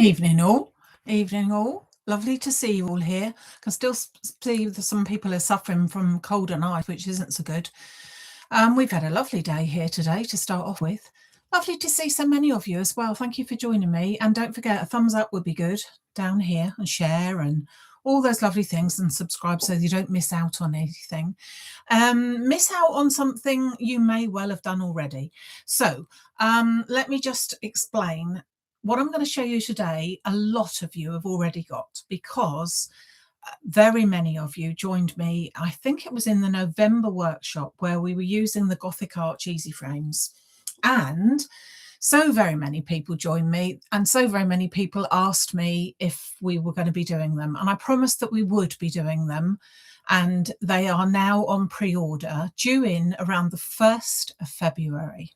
Evening all. Evening all. Lovely to see you all here. Can still see that some people are suffering from cold and ice, which isn't so good. We've had a lovely day here today to start off with. Lovely to see so many of you as well. Thank you for joining me. And don't forget, a thumbs up would be good down here, and share and all those lovely things, and subscribe so you don't miss out on anything. Miss out on something you may well have done already. So let me just explain. What I'm going to show you today, a lot of you have already got, because very many of you joined me, I think it was in the November workshop where we were using the Gothic Arch Easy Frames. And so very many people joined me, and so very many people asked me if we were going to be doing them. And I promised that we would be doing them. And they are now on pre-order, due in around the 1st of February.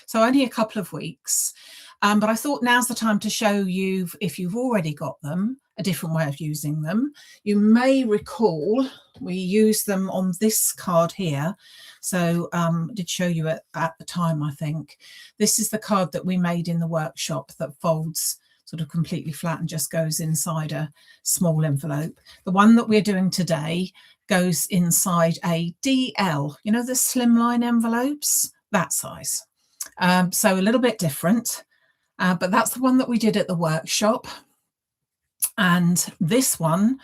So only a couple of weeks. But I thought now's the time to show you, if you've already got them, a different way of using them. You may recall we used them on this card here. So I did show you at the time, I think. This is the card that we made in the workshop that folds sort of completely flat and just goes inside a small envelope. The one that we're doing today goes inside a DL, you know, the slimline envelopes, that size. So a little bit different. But that's the one that we did at the workshop. And this one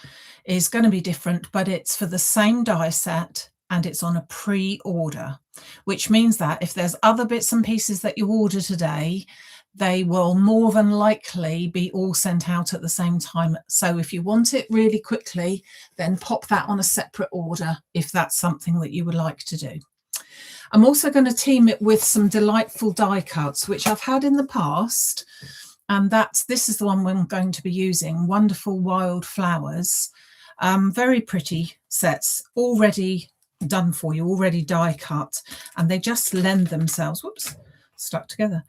is going to be different, but it's for the same die set and it's on a pre-order, which means that if there's other bits and pieces that you order today, they will more than likely be all sent out at the same time. So if you want it really quickly, then pop that on a separate order if that's something that you would like to do. I'm also going to team it with some delightful die cuts, which I've had in the past. And this is the one I'm going to be using, Wonderful Wild Flowers. Very pretty sets, already done for you, already die cut. And they just lend themselves, whoops, stuck together,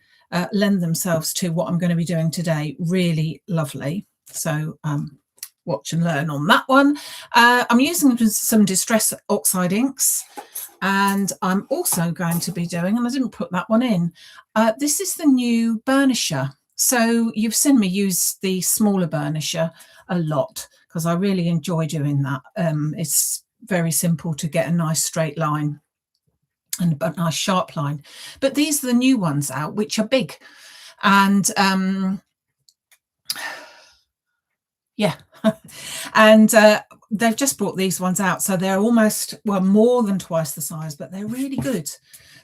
lend themselves to what I'm going to be doing today. Really lovely. So watch and learn on that one. I'm using some Distress Oxide inks. And I'm also going to be doing, and I didn't put that one in, this is the new burnisher. So you've seen me use the smaller burnisher a lot because I really enjoy doing that. It's very simple to get a nice straight line and a nice sharp line. But these are the new ones out, which are big. And yeah, and they've just brought these ones out, so they're almost, well, more than twice the size, but they're really good.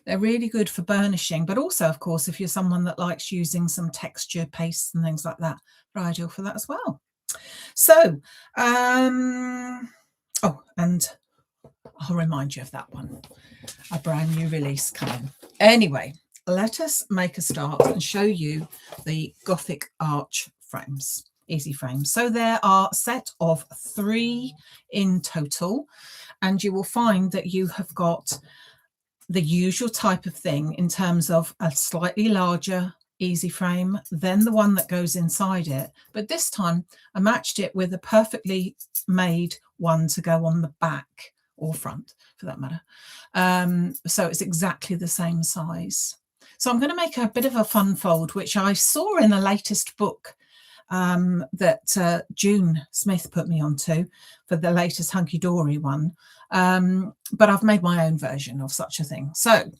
They're really good for burnishing, but also, of course, if you're someone that likes using some texture pastes and things like that, they're ideal for that as well. So, oh, and I'll remind you of that one, a brand new release coming. Anyway, let us make a start and show you the Gothic Arch frames. Easy frames. So there are a set of 3 in total, and you will find that you have got the usual type of thing in terms of a slightly larger easy frame, then the one that goes inside it. But this time I matched it with a perfectly made one to go on the back or front for that matter. So it's exactly the same size. So I'm going to make a bit of a fun fold, which I saw in the latest book that June Smith put me onto for the latest Hunky Dory one. But I've made my own version of such a thing. So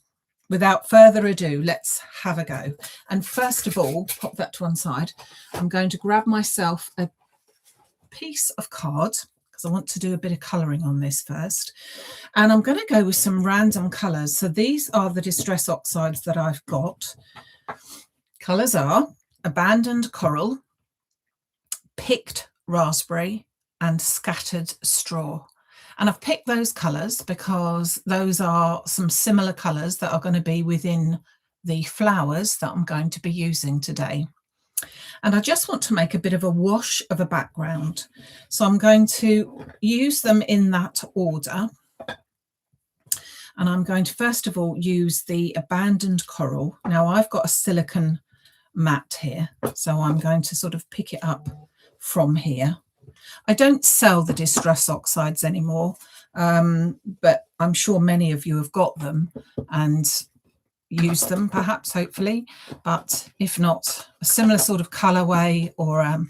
without further ado, let's have a go. And first of all, pop that to one side. I'm going to grab myself a piece of card because I want to do a bit of colouring on this first. And I'm going to go with some random colours. So these are the Distress Oxides that I've got. Colours are Abandoned Coral, Picked Raspberry, and Scattered Straw. And I've picked those colours because those are some similar colours that are going to be within the flowers that I'm going to be using today. And I just want to make a bit of a wash of a background. So I'm going to use them in that order. And I'm going to first of all use the Abandoned Coral. Now I've got a silicone mat here, so I'm going to sort of pick it up from here. I don't sell the Distress Oxides anymore, but I'm sure many of you have got them, and use them perhaps, hopefully, but if not, a similar sort of colorway or a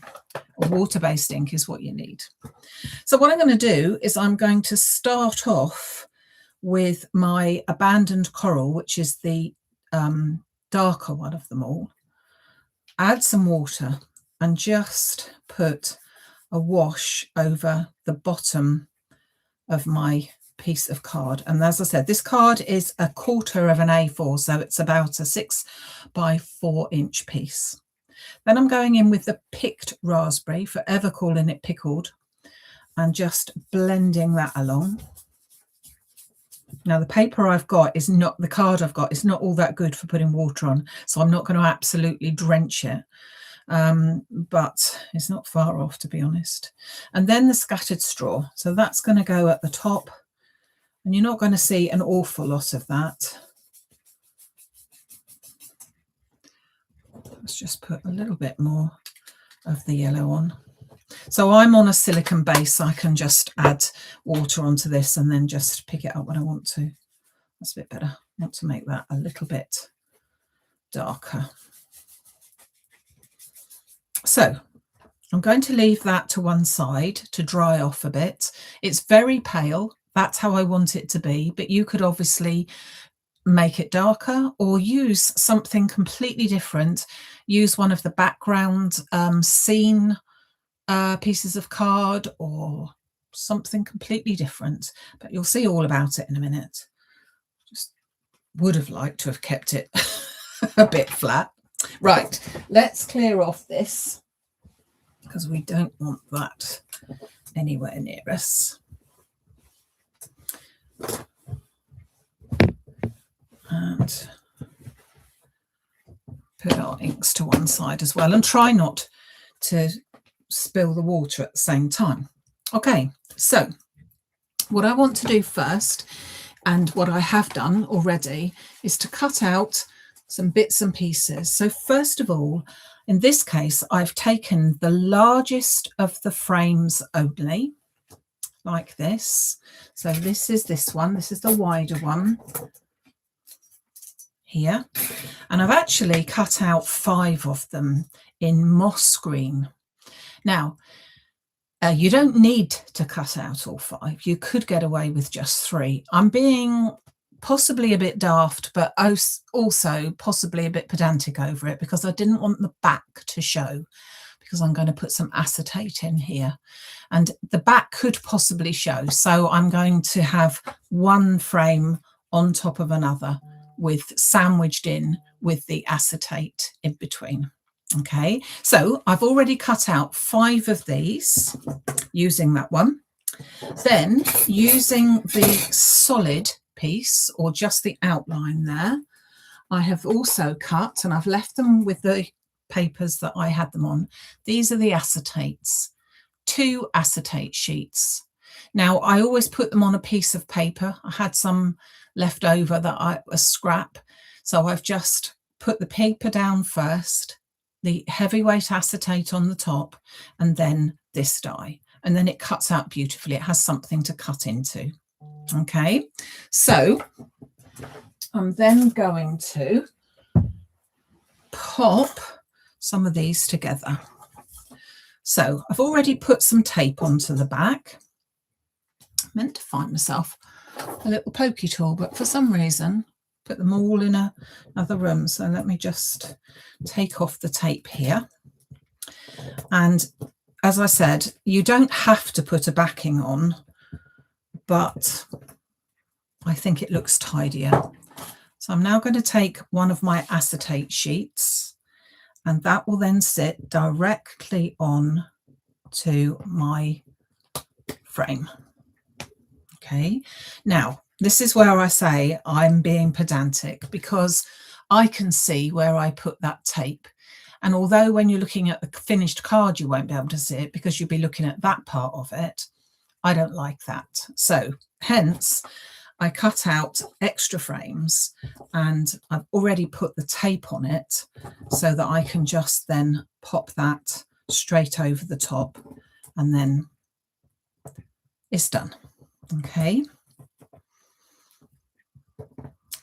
water-based ink is what you need. So what I'm going to do is I'm going to start off with my Abandoned Coral, which is the darker one of them all. Add some water and just put a wash over the bottom of my piece of card. And as I said, this card is 1/4 of an A4, so it's about a 6 by 4 inch piece. Then I'm going in with the picked raspberry, forever calling it pickled, and just blending that along. Now the paper I've got is not, the card I've got is not all that good for putting water on, so I'm not going to absolutely drench it. But it's not far off, to be honest. And then the scattered straw. So that's going to go at the top. And you're not going to see an awful lot of that. Let's just put a little bit more of the yellow on. So I'm on a silicone base. So I can just add water onto this and then just pick it up when I want to. That's a bit better. I want to make that a little bit darker. So I'm going to leave that to one side to dry off a bit. It's very pale. That's how I want it to be. But you could obviously make it darker or use something completely different. Use one of the background scene pieces of card or something completely different. But you'll see all about it in a minute. Just would have liked to have kept it a bit flat. Right, let's clear off this because we don't want that anywhere near us. And put our inks to one side as well and try not to spill the water at the same time. Okay, so what I want to do first, and what I have done already, is to cut out some bits and pieces. So first of all, in this case, I've taken the largest of the frames only, like this. So this is this one. This is the wider one here. And I've actually cut out 5 of them in moss green. Now, you don't need to cut out all 5. You could get away with just 3. I'm being possibly a bit daft, but also possibly a bit pedantic over it because I didn't want the back to show, because I'm going to put some acetate in here and the back could possibly show. So I'm going to have one frame on top of another with sandwiched in with the acetate in between. Okay, so I've already cut out 5 of these using that one. Then using the solid piece or just the outline there, I have also cut, and I've left them with the papers that I had them on. These are the acetates, 2 acetate sheets. Now I always put them on a piece of paper. I had some left over that a scrap, so I've just put the paper down first, the heavyweight acetate on the top, and then this dye, and then it cuts out beautifully. It has something to cut into. Okay, so I'm then going to pop some of these together. So I've already put some tape onto the back. I meant to find myself a little pokey tool, but for some reason put them all in another room. So let me just take off the tape here. And as I said, you don't have to put a backing on, but I think it looks tidier. So I'm now going to take one of my acetate sheets, and that will then sit directly on to my frame. Okay, now this is where I say I'm being pedantic, because I can see where I put that tape. And although when you're looking at the finished card, you won't be able to see it because you'll be looking at that part of it, I don't like that. So hence, I cut out extra frames, and I've already put the tape on it so that I can just then pop that straight over the top, and then it's done. Okay.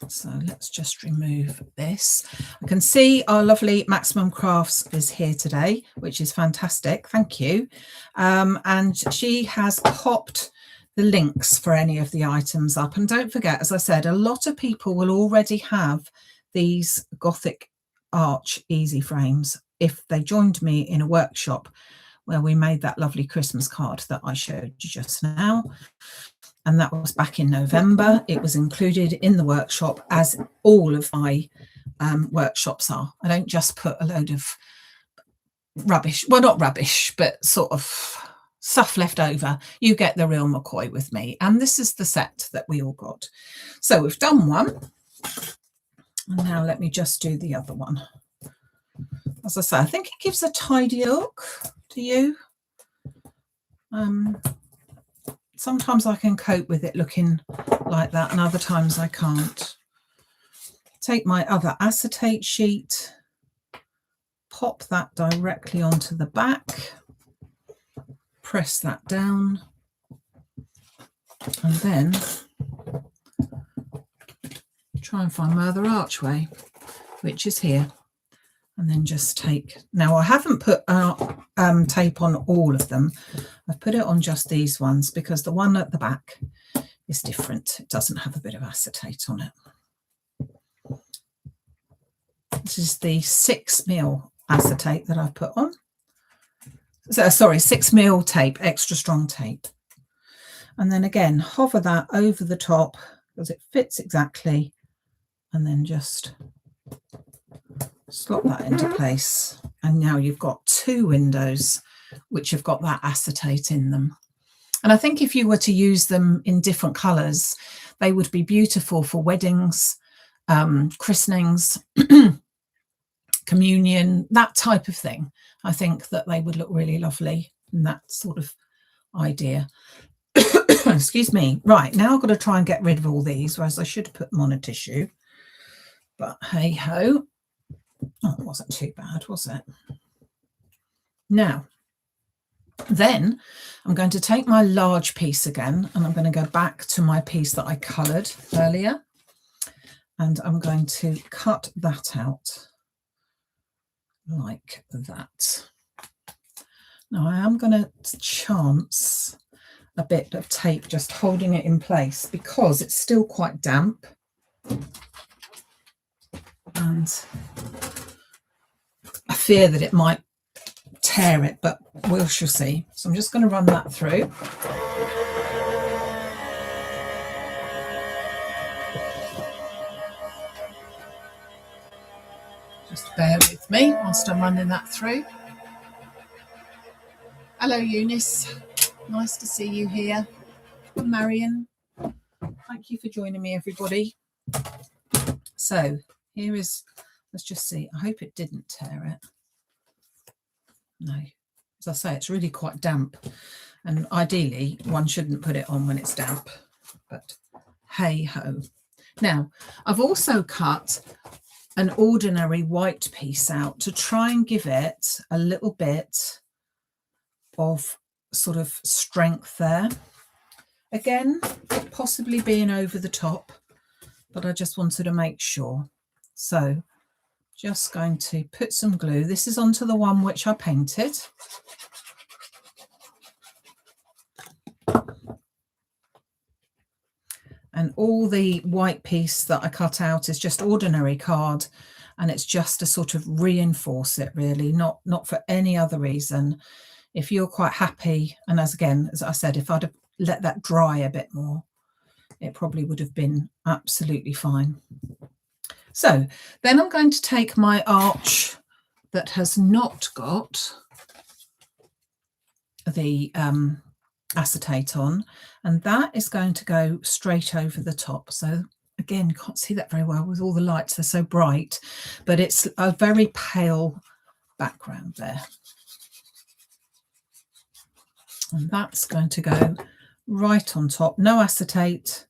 So let's just remove this. I can see our lovely Maximum Crafts is here today, which is fantastic. Thank you. And she has popped the links for any of the items up. And don't forget, as I said, a lot of people will already have these Gothic arch easy frames if they joined me in a workshop where we made that lovely Christmas card that I showed you just now. And that was back in November. It was included in the workshop, as all of my workshops are. I don't just put a load of rubbish, well, not rubbish, but sort of stuff left over. You get the real McCoy with me. And this is the set that we all got. So we've done one. And now let me just do the other one. As I say, I think it gives a tidy look to you. Sometimes I can cope with it looking like that, and other times I can't. Take my other acetate sheet, pop that directly onto the back, press that down, and then try and find my other archway, which is here. And then just take, now I haven't put tape on all of them. I've put it on just these ones because the one at the back is different. It doesn't have a bit of acetate on it. This is the 6mm acetate that I've put on. So, sorry, 6mm tape, extra strong tape. And then again, hover that over the top because it fits exactly. And then just slot that into place, and now you've got two windows which have got that acetate in them. And I think if you were to use them in different colours, they would be beautiful for weddings, christenings, communion, that type of thing. I think that they would look really lovely in that sort of idea. Excuse me. Right, now I've got to try and get rid of all these, whereas I should have put them on a tissue. But hey ho. Oh, it wasn't too bad, was it? Now, then I'm going to take my large piece again, and I'm going to go back to my piece that I coloured earlier, and I'm going to cut that out like that. Now I am going to chance a bit of tape just holding it in place because it's still quite damp. And I fear that it might tear it, but we shall see. So I'm just going to run that through. Just bear with me whilst I'm running that through. Hello, Eunice. Nice to see you here. Marion. Thank you for joining me, everybody. So here is, let's just see. I hope it didn't tear it. No. As I say, it's really quite damp. And ideally, one shouldn't put it on when it's damp. But hey ho. Now, I've also cut an ordinary white piece out to try and give it a little bit of sort of strength there. Again, possibly being over the top, but I just wanted to make sure. So just going to put some glue. This is onto the one which I painted. And all the white piece that I cut out is just ordinary card, and it's just to sort of reinforce it, really, not for any other reason. If you're quite happy, and as I said, if I'd have let that dry a bit more, it probably would have been absolutely fine. So then I'm going to take my arch that has not got the acetate on, and that is going to go straight over the top. So again, you can't see that very well with all the lights, they're so bright, but it's a very pale background there. And that's going to go right on top. No acetate,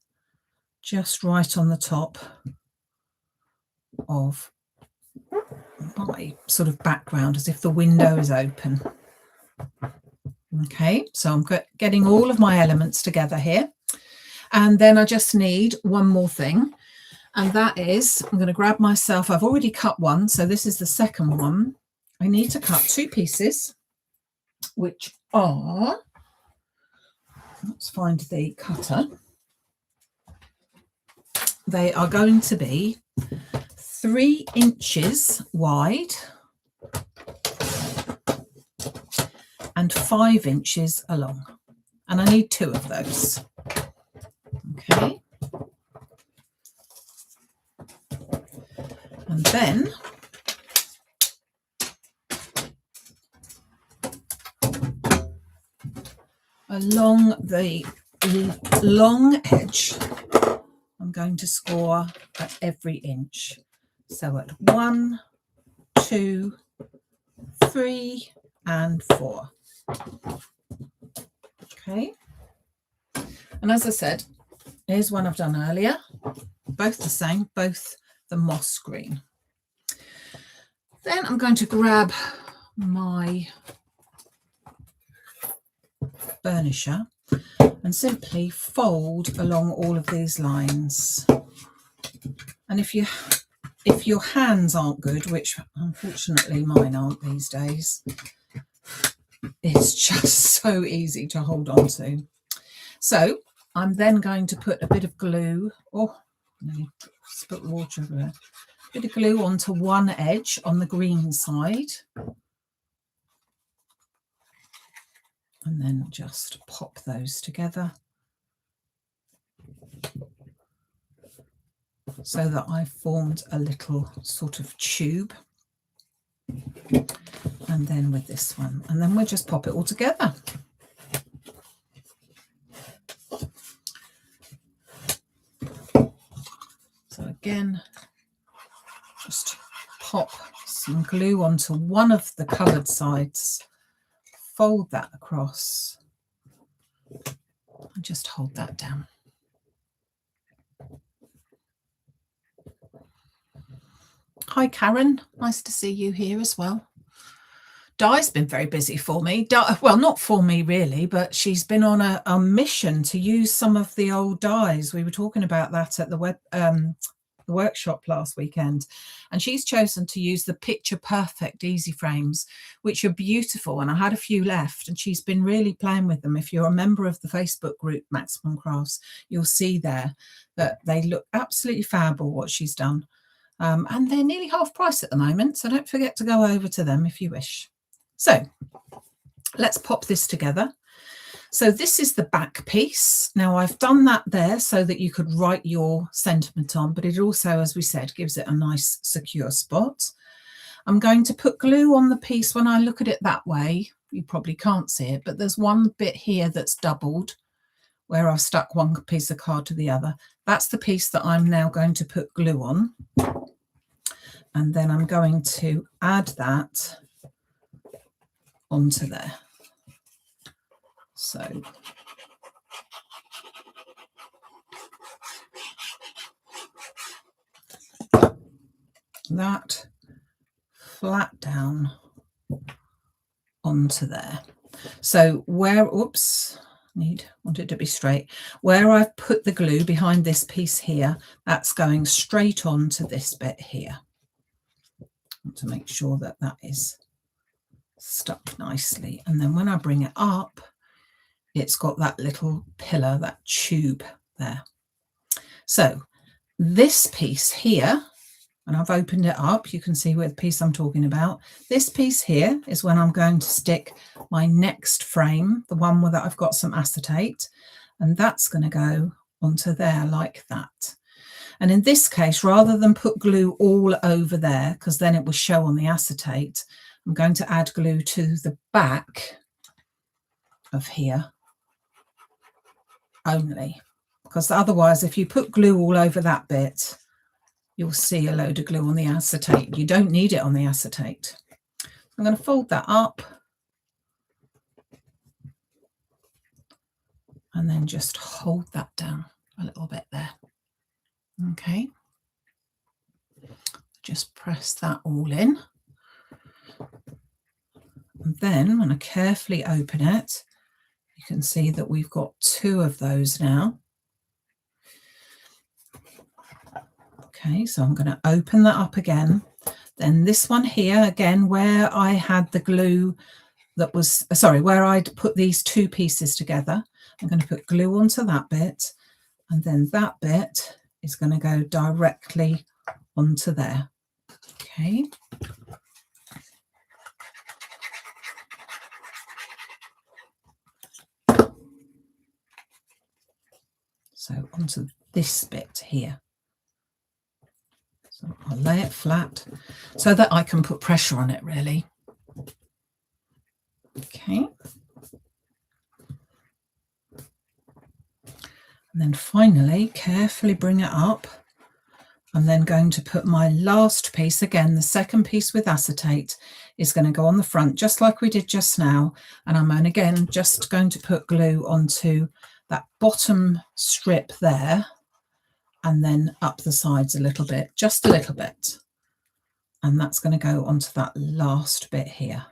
just right on the top of my sort of background, as if the window is open. Okay, so I'm getting all of my elements together here. And then I just need one more thing. And that is, I'm going to grab myself, I've already cut one, so this is the second one. I need to cut 2 pieces, which are, let's find the cutter. They are going to be 3 inches wide and 5 inches along. And I need 2 of those. Okay. And then along the long edge, I'm going to score at every inch. So at 1, 2, 3, and 4. Okay. And as I said, here's one I've done earlier. Both the same, both the moss green. Then I'm going to grab my burnisher and simply fold along all of these lines. And if your hands aren't good, which unfortunately mine aren't these days, it's just so easy to hold on to. So I'm then going to put a bit of glue, spit water everywhere, a bit of glue onto one edge on the green side, and then just pop those together so that I've formed a little sort of tube. And then with this one, and then we'll just pop it all together. So again, just pop some glue onto one of the coloured sides, fold that across, and just hold that down. Hi Karen, nice to see you here as well. Di's been very busy for me. Well, not for me really, but she's been on a mission to use some of the old dies. We were talking about that at the workshop last weekend, and she's chosen to use the Picture Perfect easy frames, which are beautiful, and I had a few left, and she's been really playing with them. If you're a member of the Facebook group Maximum Crafts, you'll see there that they look absolutely fab, what she's done. And they're nearly half price at the moment, so don't forget to go over to them if you wish. So let's pop this together. So this is the back piece. Now I've done that there so that you could write your sentiment on, but it also, as we said, gives it a nice secure spot. I'm going to put glue on the piece. When I look at it that way, you probably can't see it, but there's one bit here that's doubled where I've stuck one piece of card to the other. That's the piece that I'm now going to put glue on. And then I'm going to add that onto there. So that flat down onto there. So where, want it to be straight. Where I've put the glue behind this piece here, that's going straight on to this bit here. I want to make sure that that is stuck nicely. And then when I bring it up, it's got that little pillar, that tube there. So this piece here, and I've opened it up, you can see where the piece I'm talking about. This piece here is when I'm going to stick my next frame, the one where I've got some acetate, and that's going to go onto there like that. And in this case, rather than put glue all over there, because then it will show on the acetate, I'm going to add glue to the back of here only, because otherwise if you put glue all over that bit, you'll see a load of glue on the acetate. You don't need it on the acetate. I'm going to fold that up and then just hold that down a little bit there. Okay, just press that all in. And then when I carefully open it, you can see that we've got 2 of those now. Okay, so I'm going to open that up again. Then this one here, again, where I had the glue that was, sorry, where I'd put these two pieces together, I'm going to put glue onto that bit, and then that bit is going to go directly onto there. Okay. So onto this bit here. So I'll lay it flat so that I can put pressure on it, really. Okay. And then finally, carefully bring it up. I'm then going to put my last piece, again, the second piece with acetate is going to go on the front, just like we did just now. And I'm again just going to put glue onto that bottom strip there, and then up the sides a little bit, just a little bit. And that's going to go onto that last bit here.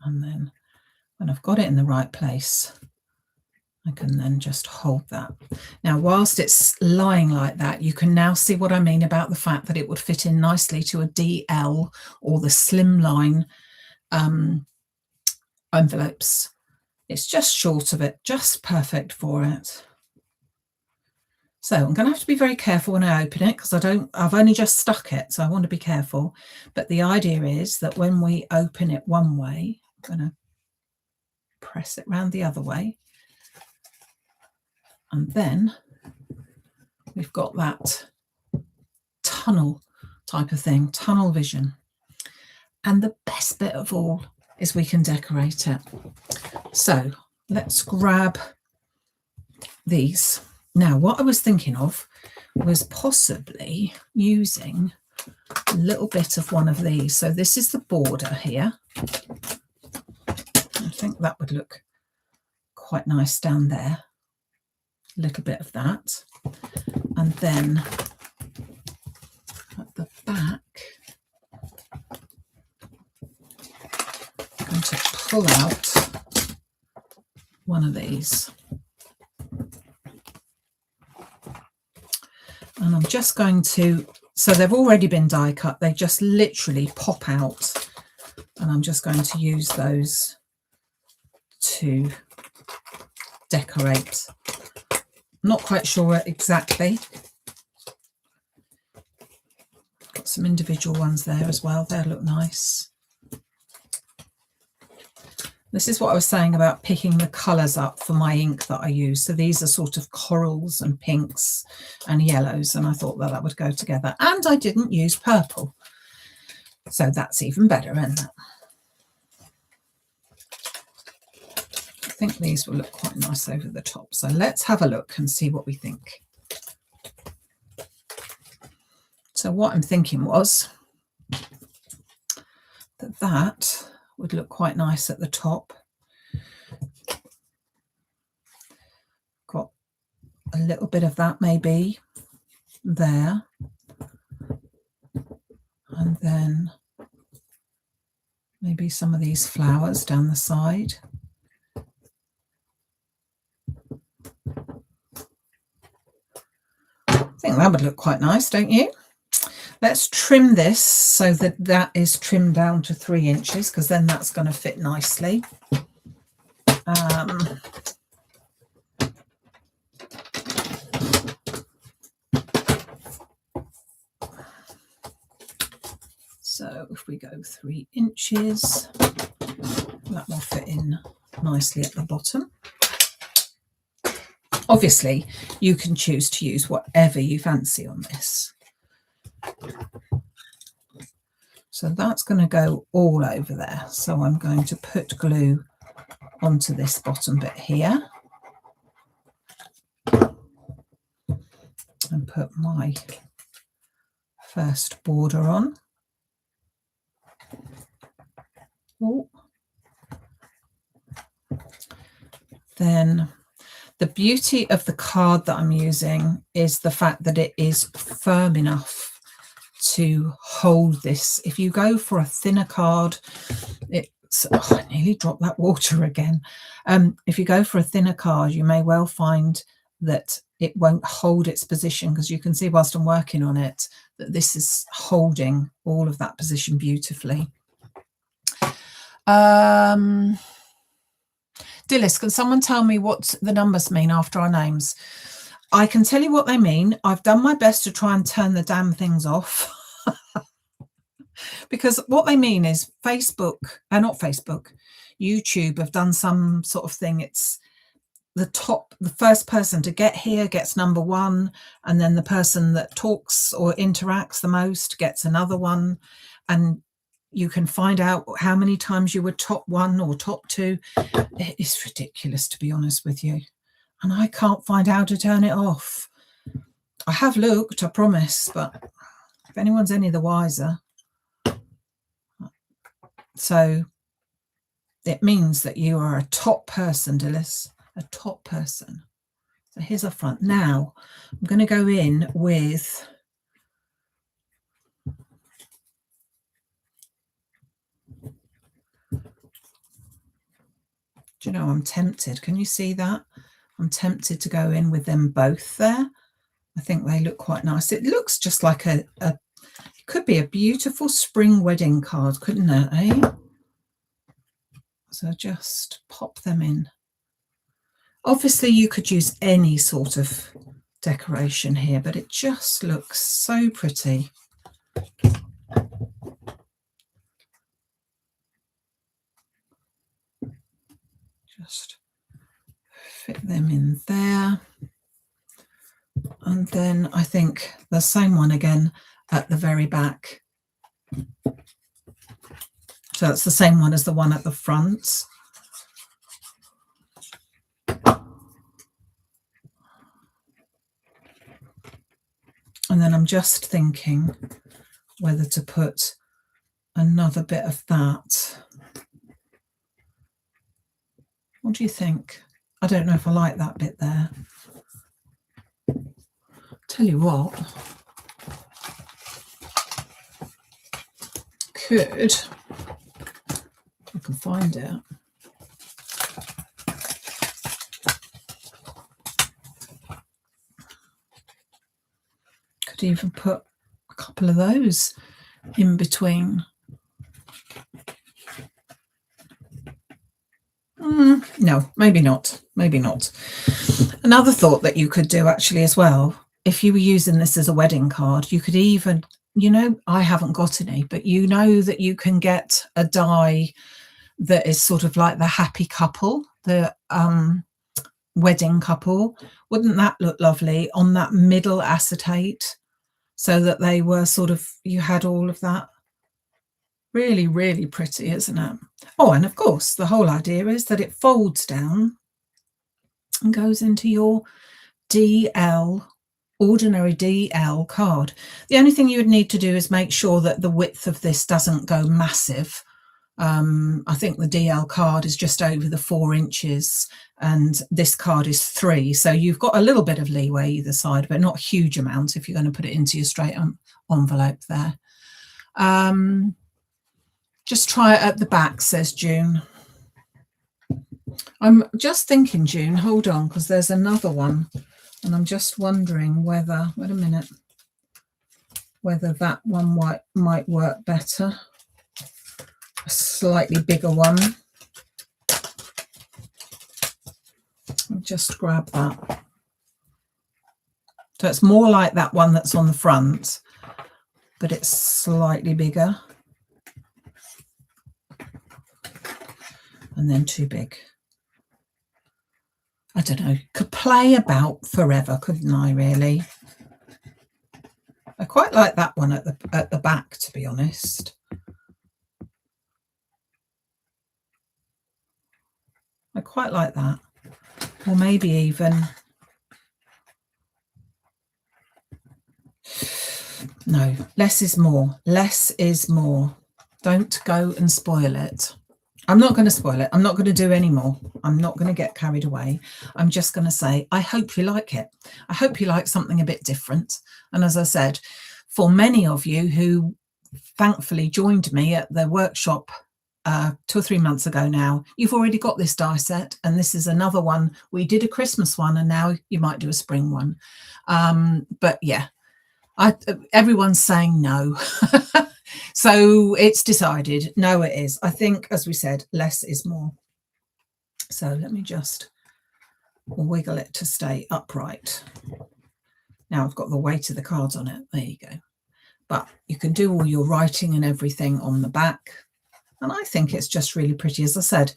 And then when I've got it in the right place, I can then just hold that. Now, whilst it's lying like that, you can now see what I mean about the fact that it would fit in nicely to a DL or the slimline envelopes. It's just short of it, just perfect for it. So I'm going to have to be very careful when I open it, because I've only just stuck it, so I want to be careful. But the idea is that when we open it one way, I'm going to press it round the other way. And then we've got that tunnel type of thing, tunnel vision. And the best bit of all is we can decorate it. So let's grab these. Now, what I was thinking of was possibly using a little bit of one of these. So this is the border here. I think that would look quite nice down there. A little bit of that. And then at the back, I'm going to pull out one of these. And I'm just going to, so they've already been die cut, they just literally pop out. And I'm just going to use those to decorate. Not quite sure exactly. Got some individual ones there as well. They look nice. This is what I was saying about picking the colours up for my ink that I use. So these are sort of corals and pinks and yellows, and I thought that that would go together. And I didn't use purple. So that's even better, isn't it? I think these will look quite nice over the top. So let's have a look and see what we think. So what I'm thinking was that that would look quite nice at the top. Got a little bit of that maybe there. And then maybe some of these flowers down the side. I think that would look quite nice, don't you? Let's trim this so that that is trimmed down to 3 inches, because then that's going to fit nicely. So if we go 3 inches, that will fit in nicely at the bottom. Obviously, you can choose to use whatever you fancy on this. So that's going to go all over there. So I'm going to put glue onto this bottom bit here and put my first border on. Oh. Then the beauty of the card that I'm using is the fact that it is firm enough to hold this. If you go for a thinner card, it's, oh, I nearly dropped that water again. If you go for a thinner card, you may well find that it won't hold its position, because you can see whilst I'm working on it that this is holding all of that position beautifully. Dillis, can someone tell me what the numbers mean after our names? I can tell you what they mean. I've done my best to try and turn the damn things off. Because what they mean is Facebook, not Facebook, YouTube have done some sort of thing. It's the first person to get here gets number 1, and then the person that talks or interacts the most gets another one. And you can find out how many times you were top 1 or top 2. It is ridiculous, to be honest with you. And I can't find how to turn it off. I have looked, I promise, but if anyone's any the wiser. So it means that you are a top person, Dillis, a top person. So here's our front. Now I'm going to go in with do you know, I'm tempted. Can you see that? I'm tempted to go in with them both there. I think they look quite nice. It looks just like it could be a beautiful spring wedding card, couldn't it, eh? So just pop them in. Obviously, you could use any sort of decoration here, but it just looks so pretty. Just fit them in there. And then I think the same one again at the very back. So it's the same one as the one at the front. And then I'm just thinking whether to put another bit of that. What do you think? I don't know if I like that bit there. Tell you what, could, if I can find it, could even put a couple of those in between. No, maybe not. Maybe not. Another thought that you could do actually as well, if you were using this as a wedding card, you could even, you know, I haven't got any, but you know that you can get a die that is sort of like the happy couple, the wedding couple. Wouldn't that look lovely on that middle acetate, so that they were sort of, you had all of that? Really, really pretty, isn't it? Oh, and of course, the whole idea is that it folds down and goes into your DL, ordinary DL card. The only thing you would need to do is make sure that the width of this doesn't go massive. I think the DL card is just over the 4 inches and this card is 3. So you've got a little bit of leeway either side, but not a huge amount if you're going to put it into your straight envelope there. Just try it at the back, says June. I'm just thinking, June, hold on, because there's another one. And I'm just wondering whether, wait a minute, whether that one might work better. A slightly bigger one. I'll just grab that. So it's more like that one that's on the front, but it's slightly bigger. And then too big. I don't know, could play about forever, couldn't I, really? I quite like that one at the back, to be honest. I quite like that. Or maybe even, no, less is more. Less is more. Don't go and spoil it. I'm not going to spoil it. I'm not going to do any more. I'm not going to get carried away. I'm just going to say, I hope you like it. I hope you like something a bit different. And as I said, for many of you who thankfully joined me at the workshop 2 or 3 months ago now, you've already got this die set, and this is another one. We did a Christmas one, and now you might do a spring one. But yeah, everyone's saying no. So it's decided. No, it is. I think, as we said, less is more. So let me just wiggle it to stay upright. Now I've got the weight of the cards on it. There you go. But you can do all your writing and everything on the back. And I think it's just really pretty. As I said,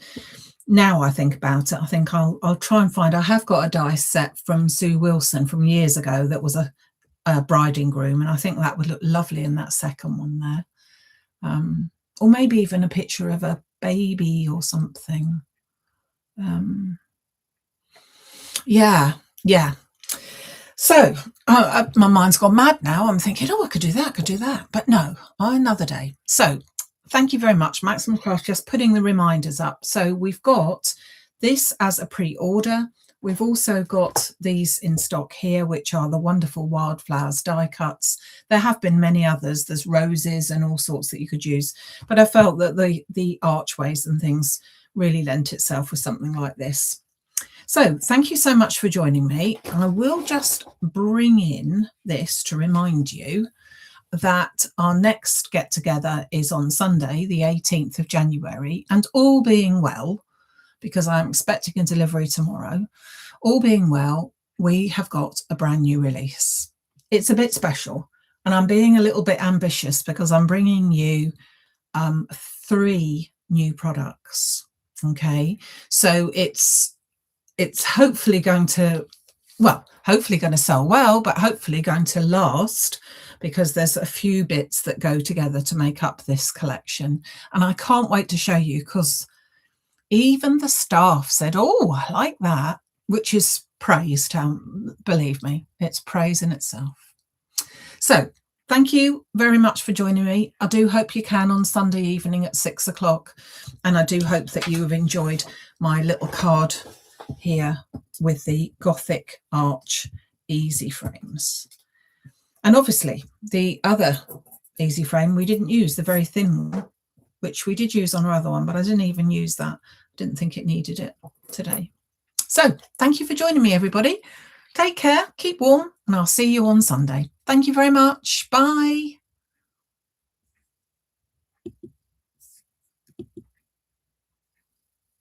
now I think about it, I think I'll try and find, I have got a dice set from Sue Wilson from years ago that was a bride and groom, and I think that would look lovely in that second one there. Or maybe even a picture of a baby or something. Yeah. So my mind's gone mad now. I'm thinking, oh, I could do that. But no, another day. So thank you very much, Maximumcrafts, just putting the reminders up. So we've got this as a pre-order. We've also got these in stock here, which are the wonderful wildflowers die cuts. There have been many others. There's roses and all sorts that you could use. But I felt that the archways and things really lent itself with something like this. So thank you so much for joining me. I will just bring in this to remind you that our next get together is on Sunday, the 18th of January, and all being well, because I'm expecting a delivery tomorrow, all being well, we have got a brand new release. It's a bit special, and I'm being a little bit ambitious because I'm bringing you 3 new products. Okay, so it's hopefully going to, well, hopefully going to sell well, but hopefully going to last, because there's a few bits that go together to make up this collection. And I can't wait to show you, because even the staff said, oh, I like that, which is praise. Believe me, it's praise in itself. So thank you very much for joining me. I do hope you can on Sunday evening at 6 o'clock. And I do hope that you have enjoyed my little card here with the Gothic arch easy frames. And obviously the other easy frame we didn't use, the very thin one, which we did use on our other one, but I didn't even use that. Didn't think it needed it today. So thank you for joining me, everybody. Take care, keep warm, and I'll see you on Sunday. Thank you very much. Bye.